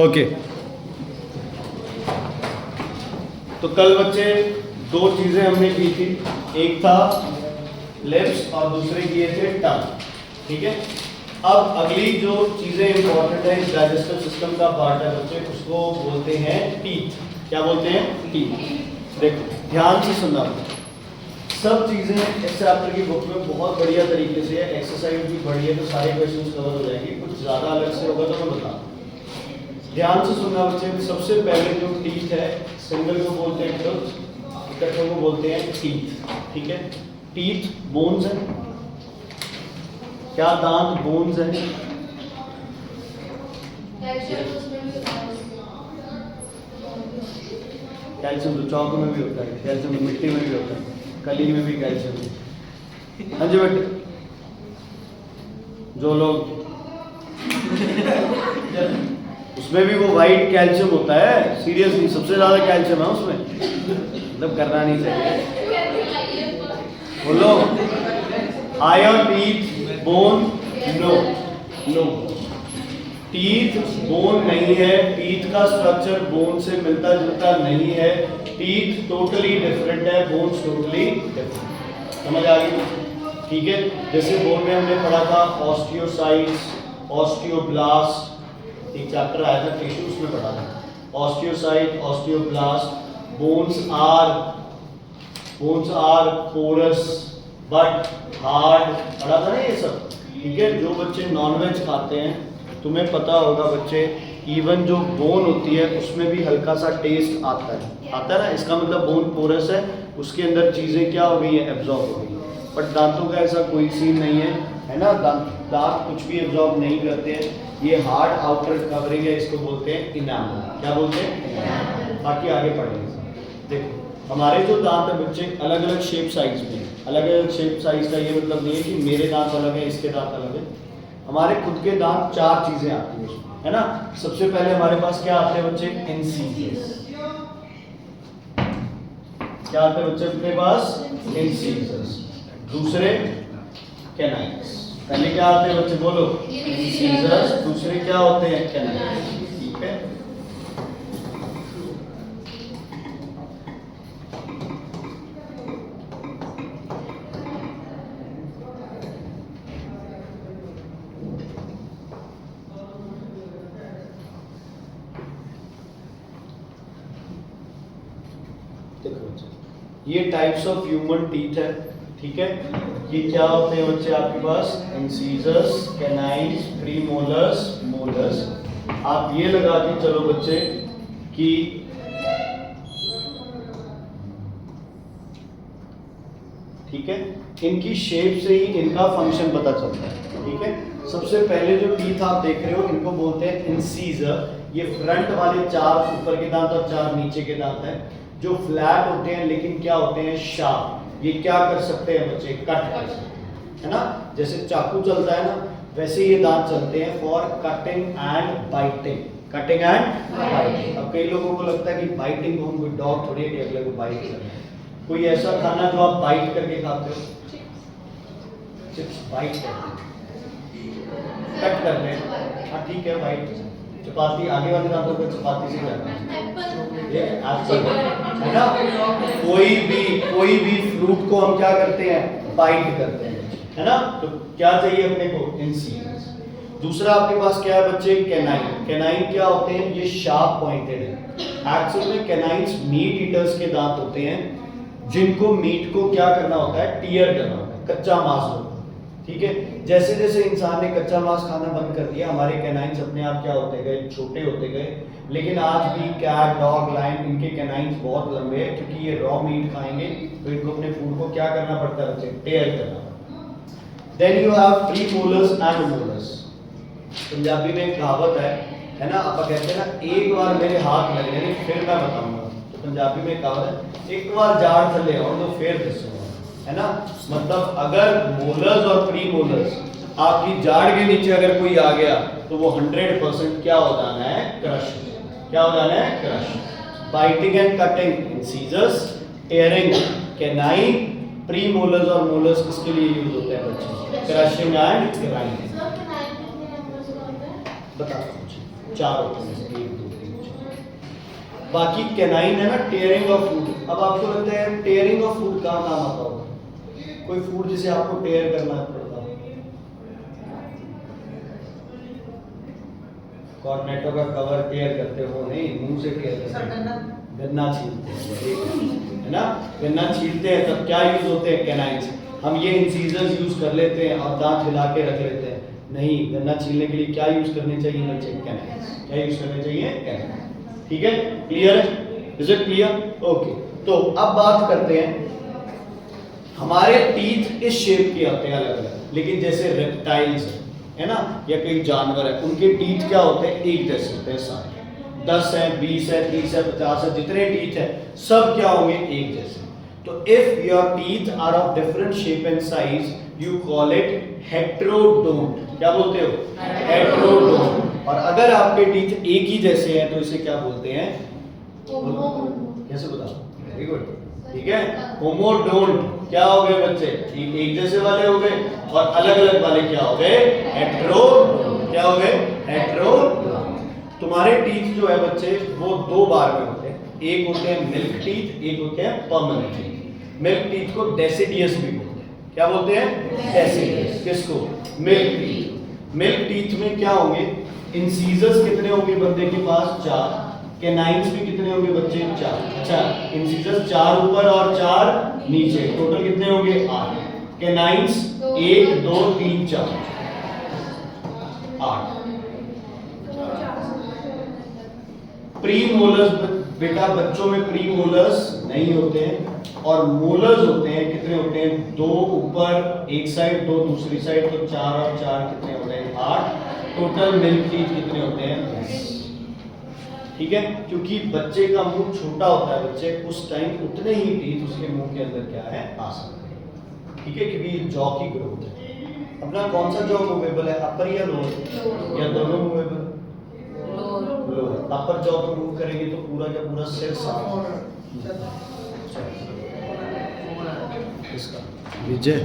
Okay, तो कल बच्चे दो चीजें हमने की थी, एक था लिप्स और दूसरे किए थे टंग। ठीक है, अब अगली जो चीजें इंपॉर्टेंट है इस डाइजेस्टिव सिस्टम का पार्ट है बच्चे, उसको बोलते हैं टीथ। क्या बोलते हैं? टीथ। देखो ध्यान से सुनना, सब चीजें इस चैप्टर की बुक में बहुत बढ़िया तरीके से है, एक्सरसाइज भी बढ़िया है तो सारे क्वेश्चंस कवर हो जाएंगे। कुछ ज्यादा अलग से होगा तो मैं बता, ध्यान से सुनना बच्चे। सबसे पहले जो टीथ है, सिंगल को बोलते हैं टूथ, इकट्ठे को बोलते हैं टीथ। ठीक है, टीथ बोन्स है, क्या दांत बोन्स है? कैल्शियम तो चौक में भी होता है, कैल्शियम तो मिट्टी में भी होता है, कली में भी कैल्शियम है। हाँ जी बेटे, जो लोग उसमें भी वो वाइट कैल्शियम होता है, सीरियसली सबसे ज्यादा कैल्शियम है उसमें, मतलब करना नहीं चाहिए। बोलो, are teeth bone, no no, teeth bone नहीं है, टीथ का स्ट्रक्चर बोन से मिलता जुलता नहीं है, टीथ टोटली डिफरेंट है, बोन्स टोटली डिफरेंट। समझ आ गई? ठीक है, जैसे बोन में हमने पढ़ा था ऑस्टियोसाइट्स, ऑस्टियोब्लास्ट, एक चैप्टर आया था टिश्यू, उसमें पढ़ा था osteocyte, osteoblast. Bones are porous but hard, पढ़ा था ना ये सब। ठीक है, जो बच्चे नॉनवेज खाते हैं तुम्हें पता होगा बच्चे, इवन जो बोन होती है उसमें भी हल्का सा टेस्ट आता है ना, इसका मतलब बोन पोरस है, उसके अंदर चीजें क्या हो गई है, एब्जॉर्ब हो गई। बट दांतों का ऐसा कोई सीन नहीं है ना, दांत कुछ भी एब्जॉर्ब नहीं करते हैं, ये हार्ड आउटर कवरिंग है, इसको बोलते हैं इनामल। क्या बोलते हैं? बाकी आगे पढ़ेंगे। देखो हमारे जो दांत है बच्चे अलग अलग शेप साइज में, अलग अलग शेप साइज का ये मतलब नहीं है कि मेरे दांत अलग है इसके दांत अलग है, हमारे खुद के दांत चार चीजें आती हैं है ना। सबसे पहले हमारे पास क्या आते हैं बच्चे? इंसीजर्स। क्या आते हैं बच्चे अपने पास? इंसीजर्स। दूसरे कैनाइन्स। पहले क्या आते हैं बच्चे बोलो? इंसीजर्स। दूसरे क्या होते हैं? कैनाइन्स। ठीक है, ये टाइप्स ऑफ ह्यूमन टीथ है। ठीक है, ये क्या होते हैं बच्चे आपके पास? Incisors, canines, premolars, molars. आप ये लगा के चलो बच्चे कि ठीक है, इनकी शेप से ही इनका फंक्शन पता चलता है। ठीक है, सबसे पहले जो टीथ आप देख रहे हो इनको बोलते हैं इंसीजर। ये फ्रंट वाले चार ऊपर के दांत और चार नीचे के दांत हैं जो फ्लैट होते हैं, लेकिन क्या होते हैं? शार्प। ये क्या कर सकते हैं बच्चे? कट कर सकते हैं, है ना। जैसे चाकू चलता है ना, वैसे ये दांत चलते हैं for cutting and biting. Cutting and biting. अब कई लोगों को लगता है कि बाइटिंग को हम कोई डॉग थोड़ी है कि अगले को बाइट कर रहे हैं। कोई ऐसा खाना जो आप बाइट करके खाते हो? चिप्स बाइट करके, कट करते हैं। हाँ ठीक है, बाइट। चपाती आगे वाले दांतों को चपाती से जाता है, है ना। कोई भी फ्रूट को हम क्या करते हैं? बाइट करते हैं, है ना। तो क्या चाहिए अपने को? इंसीजर्स। दूसरा आपके पास क्या है बच्चे? कैनाइन। कैनाइन क्या होते हैं? ये शार्प पॉइंटेड है। एक्चुअल में कैनाइन्स मीट ईटर्स के दांत होते हैं, जिनको मीट को क्या करना होता है? टीयर करना होता है, कच्चा मांस होता है। ठीक है, जैसे जैसे इंसान ने कच्चा मांस खाना बंद कर दिया, हमारे कैनाइन्स अपने आप क्या होते गए? छोटे होते गए। लेकिन आज भी कैट, डॉग, लायन, इनके कैनाइन्स बहुत लंबे हैं, क्योंकि ये रॉ मीट खाएंगे तो इनको अपने फूड को क्या करना पड़ता है बच्चे? टेयर करना पड़ता है। Then you have premolars and molars. Punjabi में एक कहावत है ना, आप कहते हैं ना, एक बार मेरे हाथ लग गए फिर मैं बताऊंगा। तो पंजाबी में कहावत है, एक बार जाड़ थले आओ तो फिर दसूंगा, है ना। मतलब अगर मोलर्स और प्रीमोलर्स आपकी जाड़ के नीचे अगर कोई आ गया तो वो 100% क्या हो जाना है? क्रश। क्या हो जाना है? Crush. Biting and cutting incisors, tearing canine, premolars और मोलर्स किसके लिए यूज होते हैं बच्चे? Crushing and grinding. बताता हूँ 4 होते हैं, 1 2 3 4। बाकी कैनाइन है ना, टेयरिंग ऑफ फूड। अब आपको लगता है टेयरिंग ऑफ फूड कहाँ काम आता होगा? कोई फूड जिसे आपको टेयर करना पड़ता हो, कॉर्नेटो का कवर टेयर करते हो? नहीं, मुंह से टेयर करते हो, गन्ना छीलते हैं, है ना? गन्ना छीलते हैं तब क्या यूज होते हैं? कैनाइन्स। हम ये इंसीजर्स यूज कर लेते हैं और दांत हिला के रख लेते हैं। नहीं, गन्ना छीलने के लिए क्या यूज करने चाहिए बच्चे? कैनाइन्स। क्या यूज करने चाहिए? कैनाइन्स। ठीक है, क्लियर है? Is it clear? ओके, तो अब बात करते हैं, हमारे टीथ इस शेप के होते हैं अलग अलग, लेकिन जैसे रेप्टाइल्स है ना, या कोई जानवर है, उनके टीथ क्या होते हैं? एक जैसे होते हैं सारे। 10 है, 20 है, 30 है, 50 है, जितने टीथ है सब क्या होंगे? एक जैसे। तो if your teeth are of different shape and size, you call it heterodont. क्या बोलते हो? हेट्रोडोंट। और अगर आपके टीथ एक ही जैसे हैं तो इसे क्या बोलते हैं? कैसे बताओ? वेरी गुड, ठीक है। होमोडोंट। क्या हो गए बच्चे? एक जैसे वाले हो गए, और अलग अलग वाले क्या हो गए? हेट्रोडोंट। क्या हो गए? हेट्रोडोंट। तुम्हारे टीथ जो है बच्चे वो 2 बार में होते हैं। एक होते हैं मिल्क टीथ, एक होते हैं परमानेंट टीथ। मिल्क टीथ को डेसिडियस भी बोलते हैं। क्या बोलते हैं? डेसिडियस। किसको? Milk teeth. मिल्क टीथ में क्या होंगे? इंसीजर्स कितने होंगे बंदे के पास? 4। कैनाइन्स भी कितने होंगे बच्चे? 4। अच्छा, इंसीजर्स 4 ऊपर और 4 नीचे, टोटल कितने होंगे? 8। कैनाइन्स 1 2 3 4 8। प्रीमोलर्स बेटा बच्चों में प्रीमोलर्स नहीं होते हैं, और मोलर्स होते हैं। कितने होते हैं? 2 ऊपर एक साइड, 2 दूसरी साइड, तो 4 और 4 कितने होते हैं? 8। टोटल मिल्क टीथ कितने होते हैं? 10। ठीक है, क्योंकि बच्चे का मुंह छोटा होता है बच्चे, उस टाइम उतने ही टीथ उसके मुंह के अंदर क्या है? आ सकते हैं। ठीक है, क्योंकि जॉ की ग्रोथ है। अपना कौन सा जॉ मूवेबल है? अपर या लोअर, या दोनों मूवेबल? लोअर। अपर जॉ को मूव करेंगे तो पूरा का पूरा सिर साफ। इसका विजय